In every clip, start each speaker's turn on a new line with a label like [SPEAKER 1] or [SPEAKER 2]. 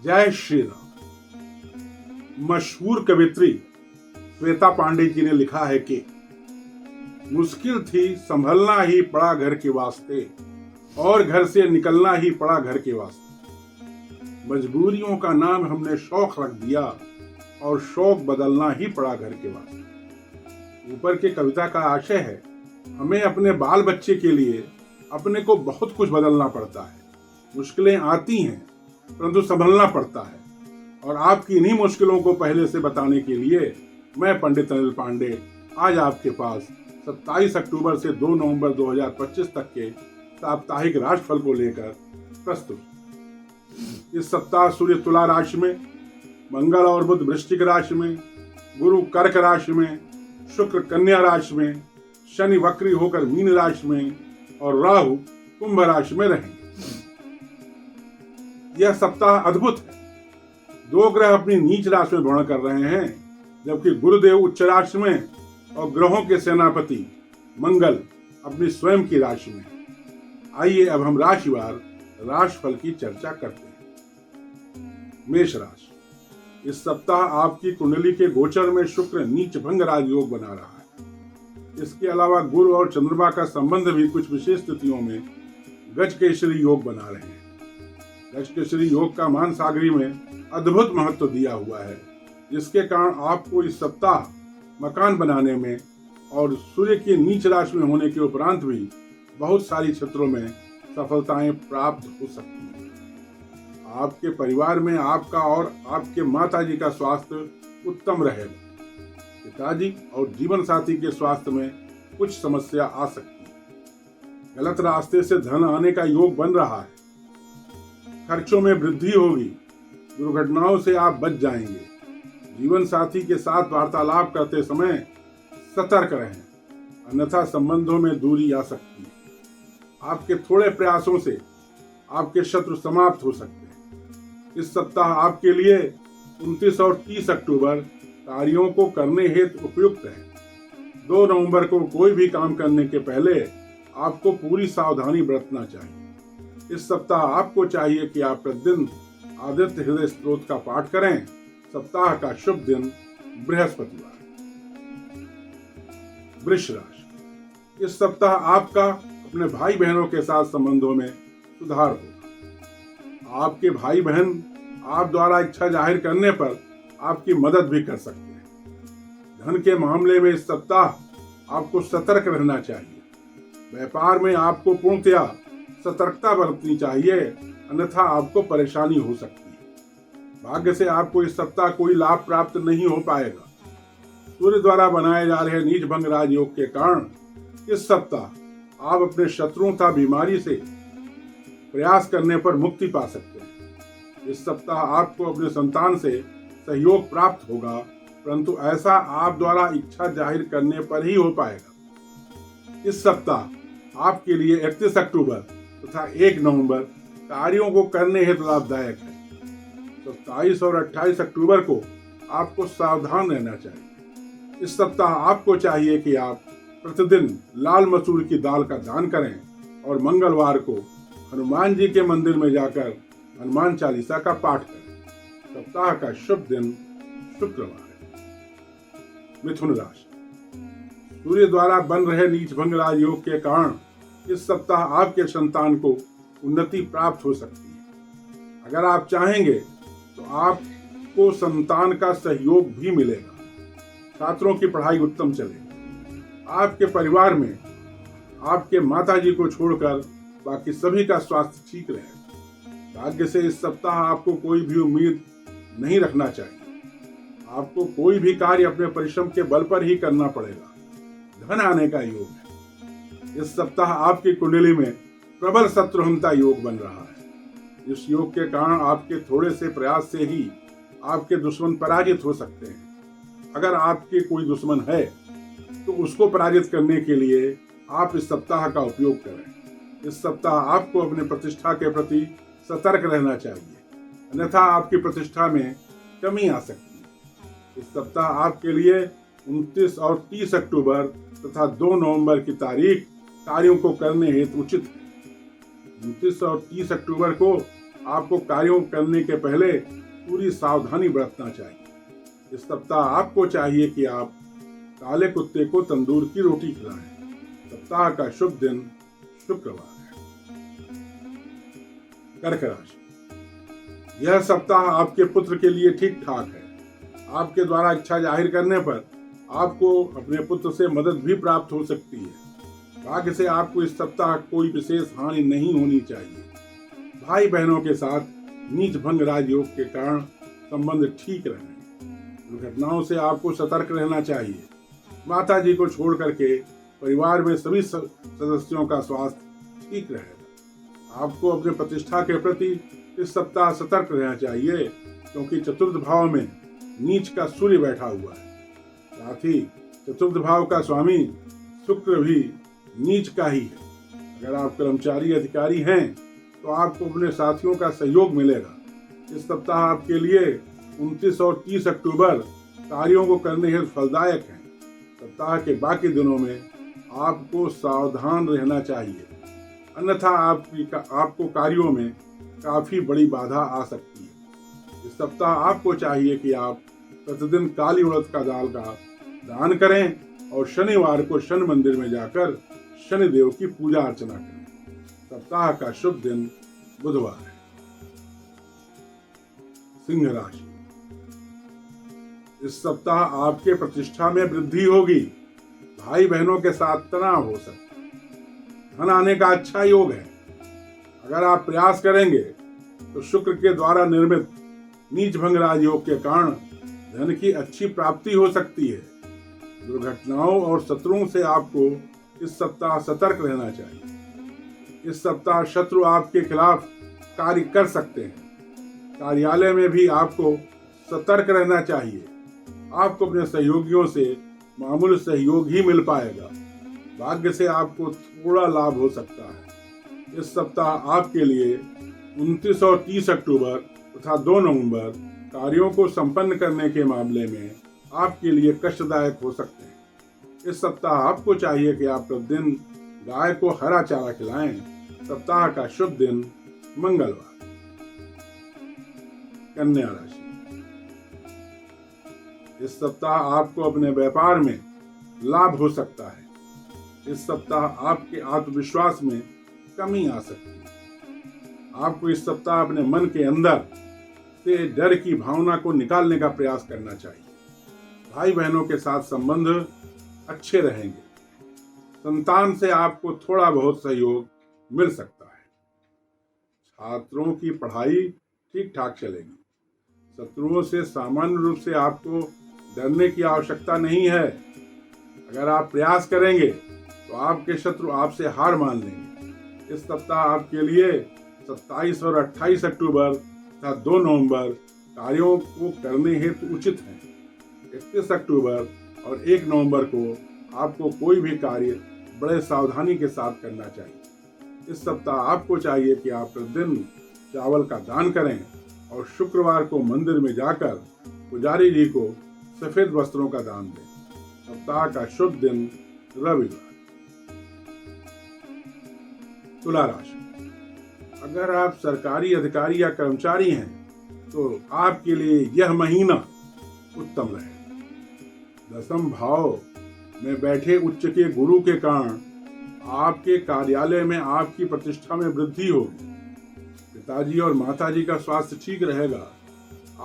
[SPEAKER 1] जय श्री राम। मशहूर कवित्री श्वेता पांडे जी ने लिखा है कि मुश्किल थी संभलना ही पड़ा घर के वास्ते, और घर से निकलना ही पड़ा घर के वास्ते। मजबूरियों का नाम हमने शौक रख दिया, और शौक बदलना ही पड़ा घर के वास्ते। ऊपर के कविता का आशय है, हमें अपने बाल बच्चे के लिए अपने को बहुत कुछ बदलना पड़ता है। मुश्किलें आती हैं, परंतु संभलना पड़ता है। और आपकी इन्हीं मुश्किलों को पहले से बताने के लिए मैं पंडित अनिल पांडे आज आपके पास 27 अक्टूबर से 2 नवंबर 2025 तक के साप्ताहिक राशिफल को लेकर प्रस्तुत। इस सप्ताह सूर्य तुला राशि में, मंगल और बुध वृश्चिक राशि में, गुरु कर्क राशि में, शुक्र कन्या राशि में, शनि वक्री होकर मीन राशि में और राहु कुंभ राशि में रहेंगे। यह सप्ताह अद्भुत है। 2 ग्रह अपनी नीच राशि में भ्रमण कर रहे हैं, जबकि गुरुदेव उच्च राशि में और ग्रहों के सेनापति मंगल अपनी स्वयं की राशि में। आइए अब हम राशिवार राशिफल की चर्चा करते हैं। मेष राशि। इस सप्ताह आपकी कुंडली के गोचर में शुक्र नीच भंग राजयोग बना रहा है। इसके अलावा गुरु और चंद्रमा का संबंध भी कुछ विशेष स्थितियों में गजकेसरी योग बना रहे हैं। गजकेसरी योग का मान सागरी में अद्भुत महत्व दिया हुआ है, जिसके कारण आपको इस सप्ताह मकान बनाने में और सूर्य की नीच राशि में होने के उपरांत भी बहुत सारी क्षेत्रों में सफलताएं प्राप्त हो सकती हैं। आपके परिवार में आपका और आपके माताजी का स्वास्थ्य उत्तम रहेगा। पिताजी और जीवन साथी के स्वास्थ्य में कुछ समस्या आ सकती है। गलत रास्ते से धन आने का योग बन रहा है। खर्चों में वृद्धि होगी। दुर्घटनाओं से आप बच जाएंगे। जीवन साथी के साथ वार्तालाप करते समय सतर्क रहें, अन्यथा संबंधों में दूरी आ सकती है। आपके थोड़े प्रयासों से आपके शत्रु समाप्त हो सकते हैं। इस सप्ताह आपके लिए 29 और 30 अक्टूबर कार्यों को करने हेतु उपयुक्त है। 2 नवंबर को कोई भी काम करने के पहले आपको पूरी सावधानी बरतना चाहिए। इस सप्ताह आपको चाहिए कि आप प्रतिदिन आदित्य हृदय स्तोत्र का पाठ करें। सप्ताह का शुभ दिन बृहस्पतिवार। वृष राशि। इस सप्ताह आपका अपने भाई बहनों के साथ संबंधों में सुधार होगा। आपके भाई बहन आप द्वारा इच्छा जाहिर करने पर आपकी मदद भी कर सकते हैं। धन के मामले में इस सप्ताह आपको सतर्क रहना चाहिए। व्यापार में आपको पूर्णतया सतर्कता बरतनी चाहिए, अन्यथा आपको परेशानी हो सकती है। भाग्य से आपको इस सप्ताह कोई लाभ प्राप्त नहीं हो पाएगा। सूर्य द्वारा बनाए जा रहे नीच भंग राजयोग के कारण इस सप्ताह आप अपने शत्रुओं तथा बीमारी से प्रयास करने पर मुक्ति पा सकते हैं। इस सप्ताह आपको अपने संतान से सहयोग प्राप्त होगा, परंतु ऐसा आप द्वारा इच्छा जाहिर करने पर ही हो पाएगा। इस सप्ताह आपके लिए 31 अक्टूबर तथा 1 नवंबर कार्यों को करने हेतु लाभदायक है। 27 और 28 अक्टूबर को आपको सावधान रहना चाहिए। इस सप्ताह आपको चाहिए कि आप प्रतिदिन लाल मसूर की दाल का दान करें और मंगलवार को हनुमान जी के मंदिर में जाकर हनुमान चालीसा का पाठ करें। सप्ताह का शुभ दिन शुक्रवार है। मिथुन राशि। सूर्य द्वारा बन रहे नीच भंग राजयोग के कारण इस सप्ताह आपके संतान को उन्नति प्राप्त हो सकती है। अगर आप चाहेंगे तो आपको संतान का सहयोग भी मिलेगा। छात्रों की पढ़ाई उत्तम चलेगी। आपके परिवार में आपके माताजी को छोड़कर बाकी सभी का स्वास्थ्य ठीक रहेगा। भाग्य से इस सप्ताह आपको कोई भी उम्मीद नहीं रखना चाहिए। आपको कोई भी कार्य अपने परिश्रम के बल पर ही करना पड़ेगा। धन आने का योग है। इस सप्ताह आपकी कुंडली में प्रबल शत्रुहंता योग बन रहा है। इस योग के कारण आपके थोड़े से प्रयास से ही आपके दुश्मन पराजित हो सकते हैं। अगर आपके कोई दुश्मन है तो उसको पराजित करने के लिए आप इस सप्ताह का उपयोग करें। इस सप्ताह आपको अपने प्रतिष्ठा के प्रति सतर्क रहना चाहिए, अन्यथा आपकी प्रतिष्ठा में कमी आ सकती है। इस सप्ताह आपके लिए 29 और 30 अक्टूबर तथा 2 नवंबर की तारीख कार्यों को करने हेतु उचित है। 29 और 30 अक्टूबर को आपको कार्यों करने के पहले पूरी सावधानी बरतना चाहिए। इस सप्ताह आपको चाहिए कि आप काले कुत्ते को तंदूर की रोटी खिलाएं। सप्ताह का शुभ दिन शुक्रवार है। कर्क राशि, यह सप्ताह आपके पुत्र के लिए ठीक ठाक है। आपके द्वारा इच्छा जाहिर करने पर आपको अपने पुत्र से मदद भी प्राप्त हो सकती है। भाग्य से आपको इस सप्ताह कोई विशेष हानि नहीं होनी चाहिए। भाई बहनों के साथ नीच भंग राजयोग के कारण संबंध ठीक रहेंगे। दुर्घटनाओं से आपको सतर्क रहना चाहिए। माता जी को छोड़ करके परिवार में सभी सदस्यों का स्वास्थ्य ठीक रहेगा। आपको अपने प्रतिष्ठा के प्रति इस सप्ताह सतर्क रहना चाहिए, क्योंकि चतुर्थ भाव में नीच का सूर्य बैठा हुआ है। साथ ही चतुर्थ भाव का स्वामी शुक्र भी नीच का ही है। अगर आप कर्मचारी अधिकारी हैं तो आपको अपने साथियों का सहयोग मिलेगा। इस सप्ताह आपके लिए 29 और 30 अक्टूबर कार्यों को करने हेतु फलदायक हैं। सप्ताह के बाकी दिनों में आपको सावधान रहना चाहिए, अन्यथा आपको कार्यों में काफी बड़ी बाधा आ सकती है। इस सप्ताह आपको चाहिए कि आप प्रतिदिन काली उड़द का दाल का दान करें और शनिवार को शनि मंदिर में जाकर शनिदेव की पूजा अर्चना करें। सप्ताह का शुभ दिन बुधवार है। सिंह राशि, इस सप्ताह आपके प्रतिष्ठा में वृद्धि होगी। भाई बहनों के साथ तनाव हो सकता है। धन आने का अच्छा योग है। अगर आप प्रयास करेंगे तो शुक्र के द्वारा निर्मित नीच भंग राजयोग के कारण धन की अच्छी प्राप्ति हो सकती है। दुर्घटनाओं और शत्रुओं से आपको इस सप्ताह सतर्क रहना चाहिए। इस सप्ताह शत्रु आपके खिलाफ कार्य कर सकते हैं। कार्यालय में भी आपको सतर्क रहना चाहिए। आपको अपने सहयोगियों से मामूली सहयोग ही मिल पाएगा। भाग्य से आपको थोड़ा लाभ हो सकता है। इस सप्ताह आपके लिए 29 और 30 अक्टूबर तथा 2 नवंबर कार्यों को संपन्न करने के मामले में आपके लिए कष्टदायक हो सकते हैं। इस सप्ताह आपको चाहिए कि आप प्रतिदिन गाय को हरा चारा खिलाएं। सप्ताह का शुभ दिन मंगलवार। कन्या राशि, इस सप्ताह आपको अपने व्यापार में लाभ हो सकता है। इस सप्ताह आपके आत्मविश्वास में कमी आ सकती है। आपको इस सप्ताह अपने मन के अंदर से डर की भावना को निकालने का प्रयास करना चाहिए। भाई बहनों के साथ संबंध अच्छे रहेंगे। संतान से आपको थोड़ा बहुत सहयोग मिल सकता है। छात्रों की पढ़ाई ठीक ठाक चलेगी। शत्रुओं से सामान्य रूप से आपको डरने की आवश्यकता नहीं है। अगर आप प्रयास करेंगे तो आपके शत्रु आपसे हार मान लेंगे। इस सप्ताह आपके लिए 27 और 28 अक्टूबर तथा 2 नवंबर कार्यों को करने हेतु उचित हैं। 31 अक्टूबर और 1 नवंबर को आपको कोई भी कार्य बड़े सावधानी के साथ करना चाहिए। इस सप्ताह आपको चाहिए कि आप प्रतिदिन चावल का दान करें और शुक्रवार को मंदिर में जाकर पुजारी जी को सफेद वस्त्रों का दान दें। सप्ताह का शुभ दिन रविवार। तुला राशि, अगर आप सरकारी अधिकारी या कर्मचारी हैं तो आपके लिए यह महीना उत्तम रहेगा। 10वें भाव में बैठे उच्च के गुरु के कारण आपके कार्यालय में आपकी प्रतिष्ठा में वृद्धि होगी। पिताजी और माताजी का स्वास्थ्य ठीक रहेगा।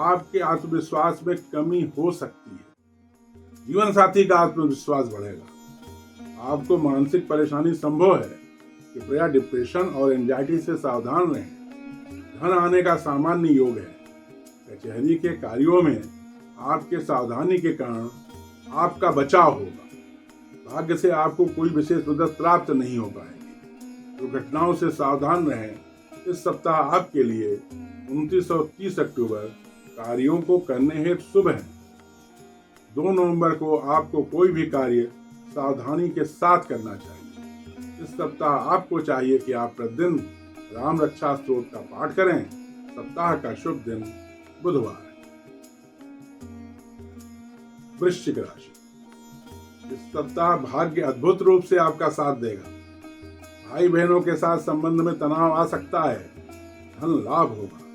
[SPEAKER 1] आपके आत्मविश्वास में कमी हो सकती है। जीवन साथी का आत्मविश्वास बढ़ेगा। आपको मानसिक परेशानी संभव है। कृपया डिप्रेशन और एंजाइटी से सावधान रहें। धन आने का सामान्य योग है। कचहरी के कार्यों में आपके सावधानी के कारण आपका बचाव होगा। भाग्य से आपको कोई विशेष मदद प्राप्त नहीं हो पाएगी। दुर्घटनाओं से सावधान रहें। इस सप्ताह आपके लिए 29 और 30 अक्टूबर कार्यों को करने हेतु शुभ है। 2 नवंबर को आपको कोई भी कार्य सावधानी के साथ करना चाहिए। इस सप्ताह आपको चाहिए कि आप प्रतिदिन राम रक्षा स्तोत्र का पाठ करें। सप्ताह का शुभ दिन बुधवार है। वृश्चिक राशि, इस सप्ताह भाग्य अद्भुत रूप से आपका साथ देगा। भाई बहनों के साथ संबंध में तनाव आ सकता है। धन लाभ होगा।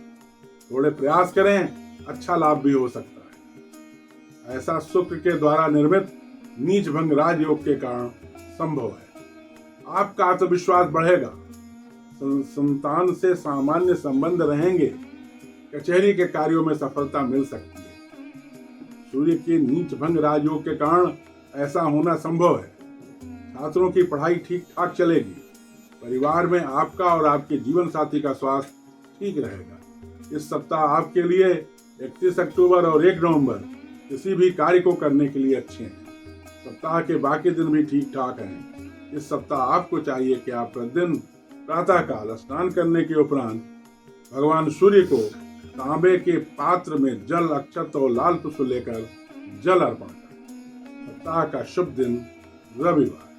[SPEAKER 1] थोड़े प्रयास करें, अच्छा लाभ भी हो सकता है। ऐसा शुक्र के द्वारा निर्मित नीच भंग राजयोग के कारण संभव है। आपका आत्मविश्वास बढ़ेगा, संतान से सामान्य संबंध रहेंगे, कचहरी के कार्यों में सफलता मिल सकती है। सूर्य के नीच भंग राजयोग के कारण ऐसा होना संभव है। छात्रों की पढ़ाई ठीक ठाक चलेगी। परिवार में आपका और आपके जीवन साथी का स्वास्थ्य ठीक रहेगा। इस सप्ताह आपके लिए 31 अक्टूबर और 1 नवंबर किसी भी कार्य को करने के लिए अच्छे हैं। सप्ताह के बाकी दिन भी ठीक ठाक हैं। इस सप्ताह आपको चाहिए कि आप प्रतिदिन प्रातःकाल स्नान करने के उपरांत भगवान सूर्य को तांबे के पात्र में जल, अक्षत और लाल पुष्प लेकर जल अर्पण करें। सप्ताह का शुभ दिन रविवार।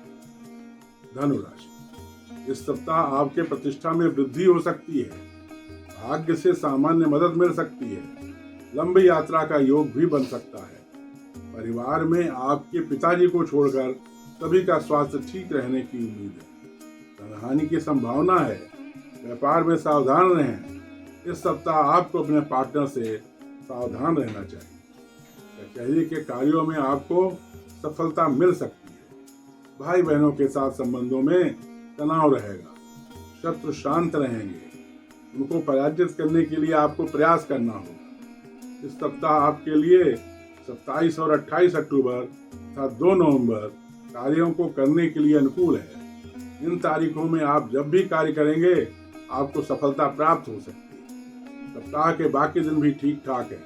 [SPEAKER 1] धनु राशि, इस सप्ताह आपके प्रतिष्ठा में वृद्धि हो सकती है। भाग्य से सामान्य मदद मिल सकती है। लंबी यात्रा का योग भी बन सकता है। परिवार में आपके पिताजी को छोड़कर सभी का स्वास्थ्य ठीक रहने की उम्मीद है। धनहानि की संभावना है। व्यापार में सावधान रहें। इस सप्ताह आपको अपने पार्टनर से सावधान रहना चाहिए। कचहरी के कार्यों में आपको सफलता मिल सकती है। भाई बहनों के साथ संबंधों में तनाव रहेगा। शत्रु शांत रहेंगे। उनको पराजित करने के लिए आपको प्रयास करना होगा। इस सप्ताह आपके लिए 27 और 28 अक्टूबर तथा 2 नवंबर कार्यों को करने के लिए अनुकूल है। इन तारीखों में आप जब भी कार्य करेंगे आपको सफलता प्राप्त हो सकती है। सप्ताह के बाकी दिन भी ठीक ठाक है।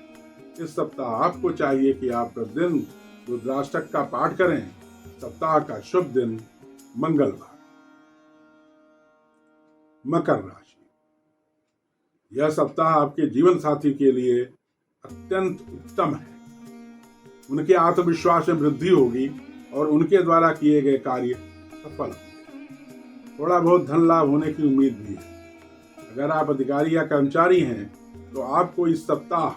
[SPEAKER 1] इस सप्ताह आपको चाहिए कि आप प्रतिदिन रुद्राष्टक का पाठ करें। सप्ताह का शुभ दिन मंगलवार। मकर राशि, यह सप्ताह आपके जीवन साथी के लिए अत्यंत उत्तम है। उनके आत्मविश्वास में वृद्धि होगी और उनके द्वारा किए गए कार्य सफल होंगे। थोड़ा बहुत धन लाभ होने की उम्मीद भी है। अगर आप अधिकारी या कर्मचारी हैं तो आपको इस सप्ताह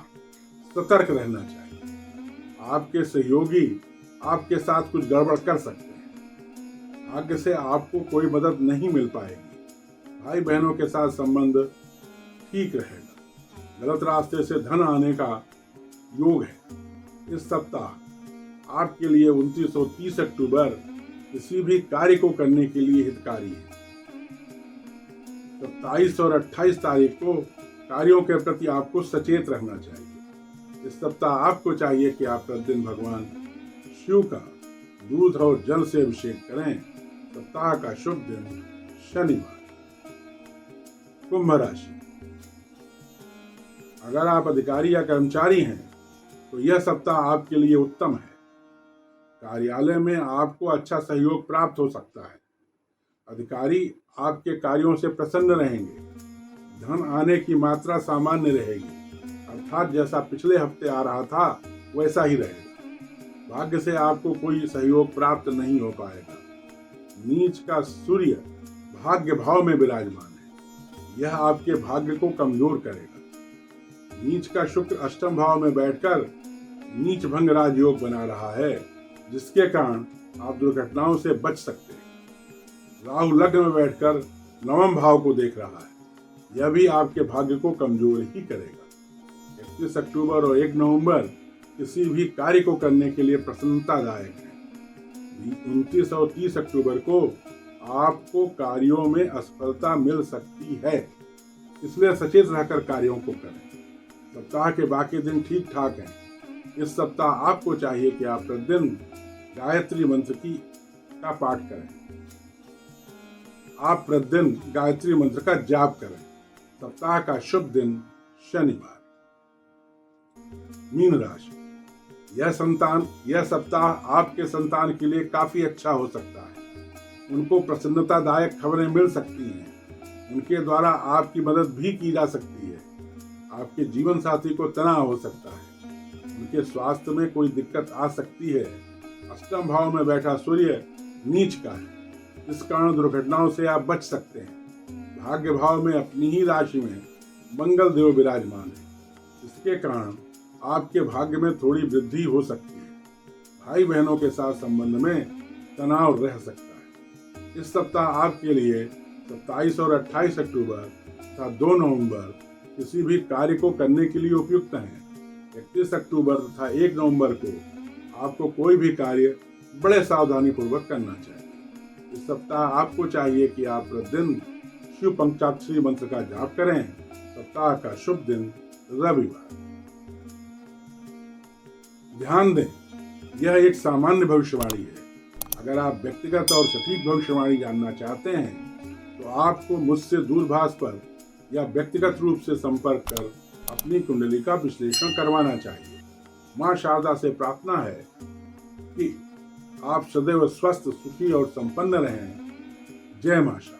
[SPEAKER 1] सतर्क रहना चाहिए। आपके सहयोगी आपके साथ कुछ गड़बड़ कर सकते हैं। भाग्य से आपको कोई मदद नहीं मिल पाएगी। भाई बहनों के साथ संबंध ठीक रहेगा। गलत रास्ते से धन आने का योग है। इस सप्ताह आपके लिए 29 और 30 अक्टूबर किसी भी कार्य को करने के लिए हितकारी है। 27 और 28 तारीख को कार्यों के प्रति आपको सचेत रहना चाहिए। इस सप्ताह आपको चाहिए कि आप प्रतिदिन भगवान शिव का दूध और जल से अभिषेक करें। सप्ताह का शुभ दिन शनिवार। कुंभ राशि, अगर आप अधिकारी या कर्मचारी हैं तो यह सप्ताह आपके लिए उत्तम है। कार्यालय में आपको अच्छा सहयोग प्राप्त हो सकता है। अधिकारी आपके कार्यों से प्रसन्न रहेंगे। धन आने की मात्रा सामान्य रहेगी, अर्थात जैसा पिछले हफ्ते आ रहा था वैसा ही रहेगा। भाग्य से आपको कोई सहयोग प्राप्त नहीं हो पाएगा। नीच का सूर्य भाग्य भाव में विराजमान है। यह आपके भाग्य को कमजोर करेगा। नीच का शुक्र अष्टम भाव में बैठकर नीच भंग राजयोग बना रहा है, जिसके कारण आप दुर्घटनाओं से बच सकते हैं। राहु लग्न में बैठकर नवम भाव को देख रहा है। यह भी आपके भाग्य को कमजोर ही करेगा। 31 अक्टूबर और 1 नवंबर किसी भी कार्य को करने के लिए प्रसन्नतादायक है। 29 और 30 अक्टूबर को आपको कार्यों में असफलता मिल सकती है, इसलिए सचेत रहकर कार्यों को करें। सप्ताह के बाकी दिन ठीक ठाक हैं। इस सप्ताह आपको चाहिए कि आप प्रतिदिन गायत्री मंत्र का पाठ करें। आप प्रतिदिन गायत्री मंत्र का जाप करें। सप्ताह का शुभ दिन शनिवार। मीन राशि, यह सप्ताह आपके संतान के लिए काफी अच्छा हो सकता है। उनको प्रसन्नतादायक खबरें मिल सकती हैं। उनके द्वारा आपकी मदद भी की जा सकती है। आपके जीवन साथी को तनाव हो सकता है। उनके स्वास्थ्य में कोई दिक्कत आ सकती है। अष्टम भाव में बैठा सूर्य नीच का है, इस कारण दुर्घटनाओं से आप बच सकते हैं। भाग्य भाव में अपनी ही राशि में मंगल देव विराजमान है, इसके कारण आपके भाग्य में थोड़ी वृद्धि हो सकती है। भाई बहनों के साथ संबंध में तनाव रह सकता है। इस सप्ताह आपके लिए 27 और 28 अक्टूबर तथा 2 नवंबर किसी भी कार्य को करने के लिए उपयुक्त हैं। 31 अक्टूबर तथा 1 नवंबर को आपको कोई भी कार्य बड़े सावधानी पूर्वक करना चाहिए। इस सप्ताह आपको चाहिए कि आप प्रतिदिन शिव पंचाक्षरी मंत्र का जाप करें। सप्ताह का शुभ दिन रविवार। ध्यान दें, यह एक सामान्य भविष्यवाणी है। अगर आप व्यक्तिगत और सटीक भविष्यवाणी जानना चाहते हैं तो आपको मुझसे दूरभाष पर या व्यक्तिगत रूप से संपर्क कर अपनी कुंडली का विश्लेषण करवाना चाहिए। मां शारदा से प्रार्थना है कि आप सदैव स्वस्थ, सुखी और संपन्न रहें। जय मां शारदा।